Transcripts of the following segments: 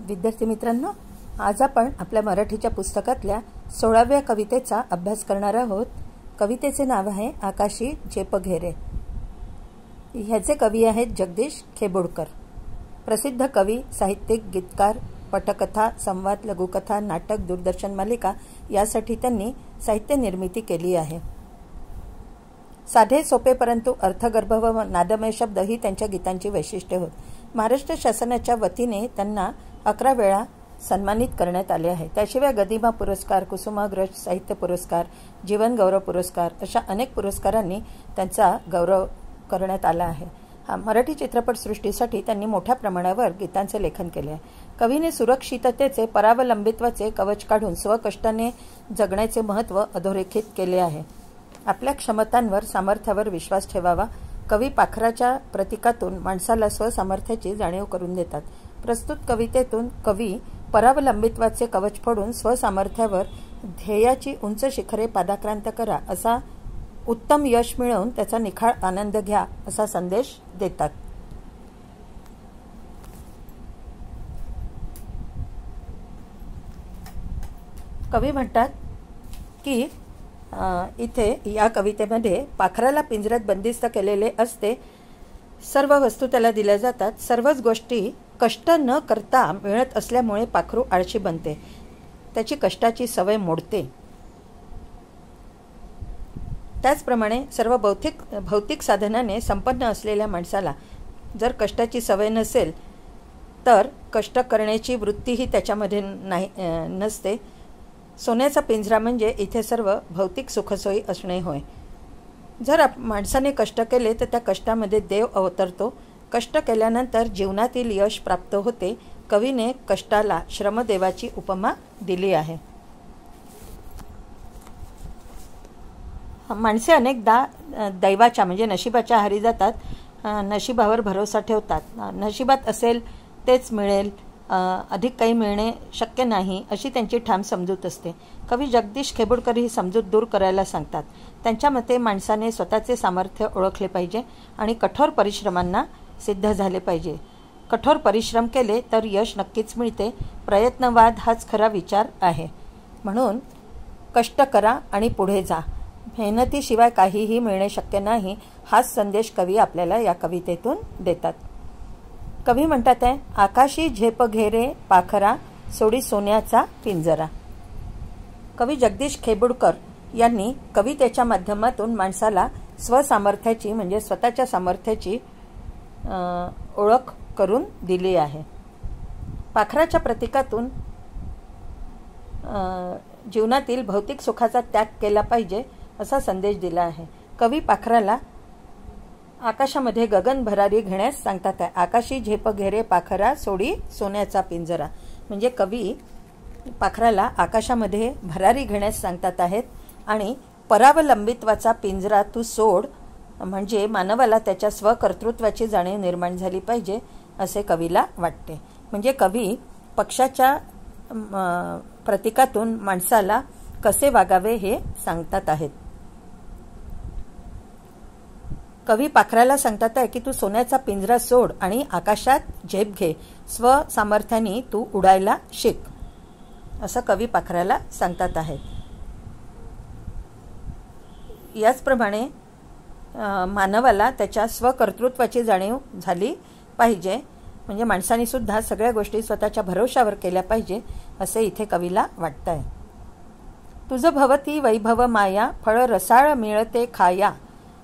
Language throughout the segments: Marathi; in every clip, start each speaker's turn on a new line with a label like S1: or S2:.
S1: विद्यार्थी मित्रांनो, आज आपण आपल्या मराठीच्या पुस्तकातल्या 16व्या कवितेचा अभ्यास करणार आहोत। कवितेचे नाव आहे आकाशी झेप घेरे। ह्याचे कवी आहेत जगदीश खेबुडकर। प्रसिद्ध कवी, साहित्यिक, गीतकार, पटकथा, संवाद, लघुकथा, नाटक, दूरदर्शन मालिका यासाठी त्यांनी साहित्य निर्मिती केली आहे। साधे सोपे परंतु अर्थगर्भ व नादमय शब्द ही त्यांच्या गीतांची वैशिष्ट्ये होत। महाराष्ट्र शासनाच्या वतीने त्यांना 11 वेळा सन्मानित करण्यात आले आहे। त्याशिवाय गदिमा पुरस्कार, कुसुमाग्रज साहित्य पुरस्कार, जीवन गौरव पुरस्कार अशा अनेक पुरस्कारांनी त्यांचा गौरव करण्यात आला आहे। मराठी चित्रपट सृष्टीसाठी त्यांनी मोठ्या प्रमाणावर गीतांचे लेखन केले आहे। कवीने सुरक्षिततेचे, परावलंबित्वाचे कवच काढून स्वकष्टाने जगण्याचे महत्त्व अधोरेखित केले आहे। आपल्या क्षमतांवर, सामर्थ्यावर विश्वास ठेवावा। कवी पाखराच्या प्रतीकातून माणसाला स्वसामर्थ्याची जाणीव करून देतात। प्रस्तुत कवितेतून कवी परावलंबित्वाचे कवच फोडून स्वसामर्थ्यावर ध्येयाची उंच शिखरे पादाक्रांत करा, असा उत्तम यश मिळवून त्याचा निखाळ आनंद घ्या असा संदेश देतात। कवी म्हणतात की इथे या कवितेमध्ये पाखराला पिंजऱ्यात बंदिस्त केलेले असते। सर्व वस्तू त्याला दिल्या जातात। सर्वच गोष्टी कष्ट न करता मिळत असल्यामुळे पाखरू आळशी बनते, त्याची कष्टाची सवय मोडते। त्याचप्रमाणे सर्व भौतिक साधनाने संपन्न असलेल्या माणसाला जर कष्टाची सवय नसेल तर कष्ट करण्याची वृत्तीही त्याच्यामध्ये नसते। सोन्याचा पिंजरा म्हणजे इथे सर्व भौतिक सुखसोयी असणे होय। जर माणसाने कष्ट केले तर त्या कष्टामध्ये देव अवतरतो। कष्ट केल्यानंतर जीवनातील यश प्राप्त होते। कवीने कष्टाला श्रमदेवाची उपमा दिली आहे। माणसे अनेकदा दैवाच्या म्हणजे नशिबाच्या आहारी जातात, नशिबावर भरोसा ठेवतात। नशिबात असेल तेच मिळेल, अधिक काही मिळणे शक्य नाही अशी त्यांची ठाम समजूत असते। कवी जगदीश खेबुडकर ही समजूत दूर करायला सांगतात। त्यांच्या मते माणसाने स्वतःचे सामर्थ्य ओळखले पाहिजे आणि कठोर परिश्रमांना सिद्ध झाले पाहिजे। कठोर परिश्रम केले तर यश नक्कीच मिळते। प्रयत्नवाद हाच खरा विचार आहे। म्हणून कष्ट करा आणि पुढे जा, मेहनतीशिवाय काहीही मिळणे शक्य नाही, हाच संदेश कवी आपल्याला या कवितेतून देतात। कवी म्हणतात आहे आकाशी झेप घेरे पाखरा, सोडी सोन्याचा पिंजरा। कवी जगदीश खेबुडकर यांनी कवितेच्या माध्यमातून माणसाला स्वसामर्थ्याची म्हणजे स्वतःच्या सामर्थ्याची ओळख करून दिली आहे। पाखराच्या प्रतीकातून जीवनातील भौतिक सुखाचा त्याग केला पाहिजे असा संदेश दिला आहे। कवी पाखराला आकाशामध्ये गगन भरारी घेण्यास सांगतात आहे। आकाशी झेप घेरे पाखरा, सोडी सोन्याचा पिंजरा म्हणजे कवी पाखराला आकाशामध्ये भरारी घेण्यास सांगतात आहेत आणि परावलंबित्वाचा पिंजरा तू सोड म्हणजे मानवाला त्याच्या स्वकर्तृत्वाची जाणीव निर्माण झाली पाहिजे असे कवीला वाटते। म्हणजे कवी पक्षाच्या प्रतीकातून माणसाला कसे वागावे हे सांगतात आहेत। कवी पाखराला सांगतात आहे की तू सोन्याचा पिंजरा सोड आणि आकाशात झेप घे, स्वसामर्थ्याने तू उडायला शिक असं कवी पाखराला सांगतात आहेत। याचप्रमाणे मानवाला त्याच्या स्वकर्तृत्वाची जाणीव झाली पाहिजे, म्हणजे माणसाने सुद्धा सगळ्या गोष्टी स्वतःच्या भरोशावर केल्या पाहिजे असे इथे कवीला वाटतं आहे। तुझ भवती वैभव माया, फळ रसाळ मिळते खाया,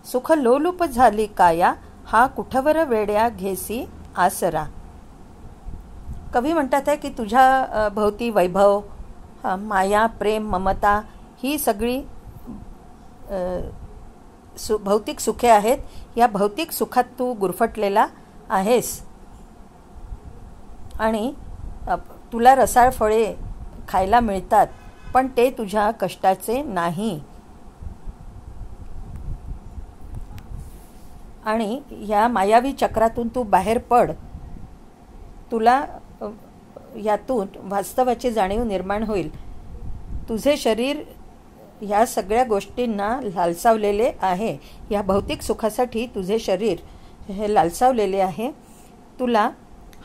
S1: सुख लोलूप झाली काया, हा कुठवर वेड्या घेसी आसरा। कवी म्हणतात आहे की तुझ्या भोवती वैभव, माया, प्रेम, ममता ही सगळी भौतिक सुखे आहेत। या भौतिक सुखात तू गुरफटलेला आहेस आणि तुला रसाळ फळे खायला मिळतात, पण ते तुझ्या कष्टाचे नाही आणि या मायावी चक्रातून तू बाहेर पड, तुला यातून वास्तवाची जाणीव निर्माण होईल। तुझे शरीर ह्या सगळ्या गोष्टींना लालसावलेले आहे, या भौतिक सुखासाठी तुझे शरीर हे लालसावलेले आहे। तुला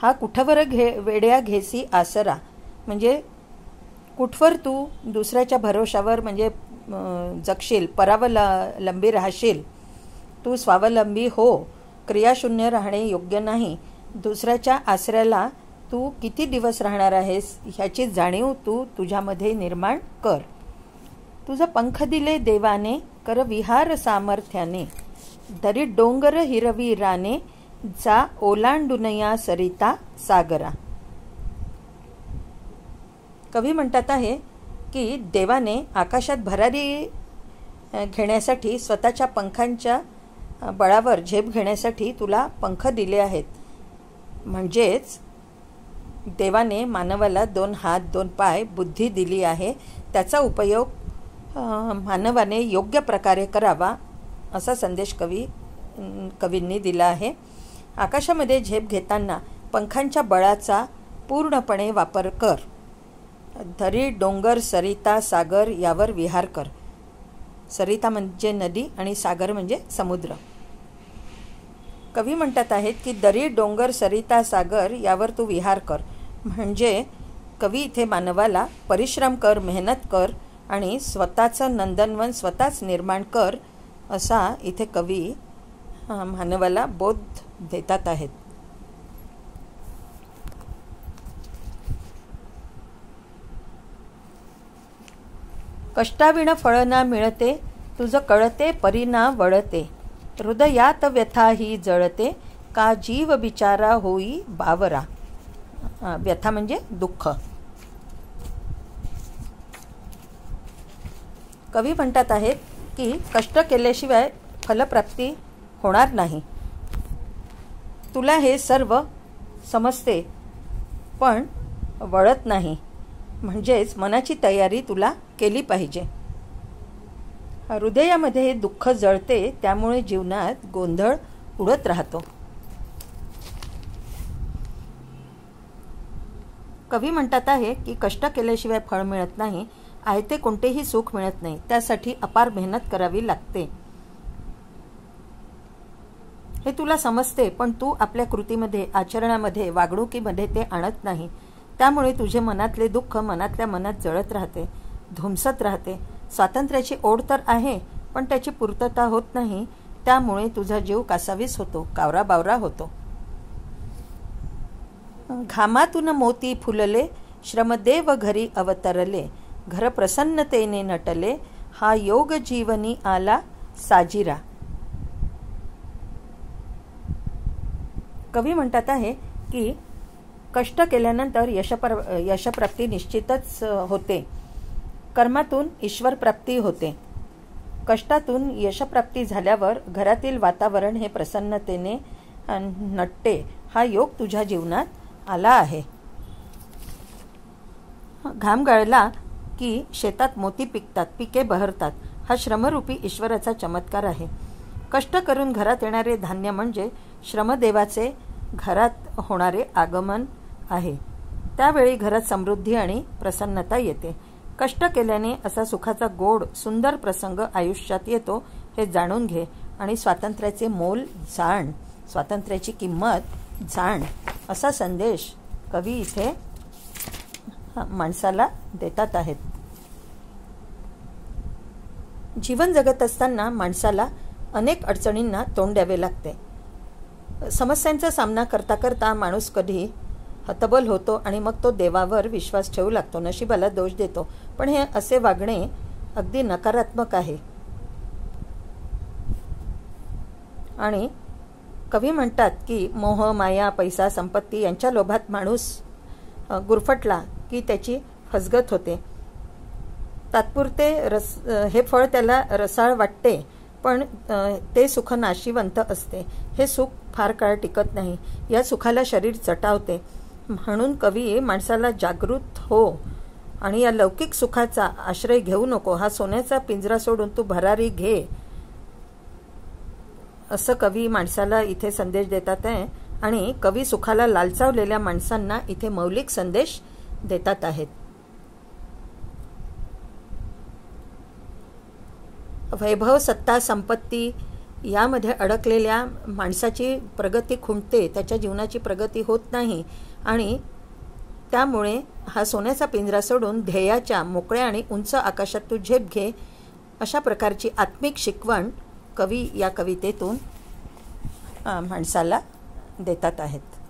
S1: हा कुठवर वेड्या घेसी आसरा, म्हणजे कुठवर तू दुसऱ्याच्या भरोशावर म्हणजे जगशील, परावलंबी राहशील. तू स्वावलंबी हो, क्रियाशून्य राहणे योग्य नाही. दुसऱ्याच्या आसऱ्याला तू किती दिवस राहणार आहेस ह्याची जाणीव तू तुझ्यामध्ये निर्माण कर. तुझं पंख दिले देवाने, कर विहार सामर्थ्याने. दरी डोंगर हिरवी राने, जा ओलांडुनया सरिता सागरा. कवी म्हणतात आहे की देवाने आकाशात भरारी घेण्यासाठी, स्वतःच्या पंखांच्या बळावर झेप घेण्यासाठी तुला पंख दिले आहेत. म्हणजेच देवाने मानवाला 2 हात 2 पाय बुद्धी दिली आहे. त्याचा उपयोग मानवाने योग्य प्रकारे करावा असा संदेश कवींनी दिला आहे. आकाशामध्ये झेप घेताना पंखांच्या बळाचा पूर्णपणे वापर कर. दरी डोंगर सरिता सागर यावर विहार कर. सरिता म्हणजे नदी आणि सागर म्हणजे समुद्र. कवी म्हणतात आहेत की दरी डोंगर सरिता सागर यावर तू विहार कर. म्हणजे कवी इथे मानवाला परिश्रम कर, मेहनत कर आणि स्वतःचं नंदनवन स्वतःच निर्माण कर असा इथे कवी मानवाला बोध देतात आहेत. कष्टाविण फळ ना मिळते, तुझं कळते परिना वळते. हृदयात व्यथा ही जळते, का जीव बिचारा होई बावरा. व्यथा म्हणजे दुःख. कवी म्हणतात आहेत की कष्ट केल्याशिवाय फलप्राप्ती होणार नाही. तुला हे सर्व समजते पण वळत नाही. म्हणजेच मनाची तयारी तुला केली पाहिजे. हृदयामध्ये दुःख जळते, त्यामुळे जीवनात गोंधळ उडत राहतो. कवी म्हणतात आहे की कष्ट केल्याशिवाय फळ मिळत नाही. आयते कोणतेही सुख मिळत नाही. त्यासाठी अपार मेहनत करावी लागते. हे तुला समजते पण तू आपल्या कृतीमध्ये, आचरणामध्ये, वागणुकीमध्ये ते आणत नाही. त्यामुळे तुझे मनातले दुःख मनातल्या मनात जळत राहते, धुमसत राहते. स्वातंत्र्याची ओढ तर आहे पण त्याची पूर्तता होत नाही. त्यामुळे तुझा जीव कासावीस होतो, कावराबावरा होतो. घामातून मोती फुलले, श्रमदेव घरी अवतरले. घर प्रसन्नतेने नटले, हा योग जीवनी आला साजिरा. कवी म्हणतात आहे की कष्ट केल्यानंतर यशप्राप्ती निश्चितच होते. कर्मातून ईश्वर प्राप्ती होते. कष्टातून यशप्राप्ती झाल्यावर घरातील वातावरण हे प्रसन्नतेने नटते. हा योग तुझ्या जीवनात आला आहे. घाम गळला की शेतात मोती पिकतात, पिके बहरतात. हा श्रमरूपी ईश्वराचा चमत्कार आहे. कष्ट करून घरात येणारे धान्य म्हणजे श्रमदेवाचे घरात होणारे आगमन आहे. त्यावेळी घरात समृद्धी आणि प्रसन्नता येते. कष्ट केल्याने असा सुखाचा गोड सुंदर प्रसंग आयुष्यात येतो हे जाणून घे आणि स्वातंत्र्याचे मोल जाण, स्वातंत्र्याची किंमत जाण असा संदेश कवी इथे माणसाला देतात आहेत. जीवन जगत असताना माणसाला अनेक अडचणींना तोंड द्यावे लागते. समस्यांचा सामना करता करता माणूस कधी हतबल होतो आणि मग तो देवावर विश्वास ठेवू लागतो, नशिबाला दोष देतो. पण हे असे वागणे अगदी नकारात्मक आहे. आणि कवी म्हणतात की मोह, माया, पैसा, संपत्ती यांच्या लोभात माणूस गुरफटला की त्याची फसगत होते. तात्पुरते हे फळ त्याला रसाळ वाटते पण ते सुख नाशिवंत असते. हे सुख फार काळ टिकत नाही. या सुखाला शरीर चटावते. म्हणून कवी माणसाला जागृत हो आणि या लौकिक सुखाचा आश्रय घेऊ नको. हा सोन्याचा पिंजरा सोडून तू भरारी घे असं कवी माणसाला इथे संदेश देतात आहे. आणि कवी सुखाला लालचावलेल्या माणसांना इथे मौलिक संदेश देतात आहेत. वैभव, सत्ता, संपत्ती यामध्ये अडकलेल्या माणसाची प्रगती खुंटते, त्याच्या जीवनाची प्रगती होत नाही आणि त्यामुळे हा सोन्याचा पिंजरा सोडून ध्येयाच्या मोकळ्या आणि उंच आकाशात तू झेप घे, अशा प्रकारची आत्मिक शिकवण कवी या कवितेतून माणसाला देतात आहेत.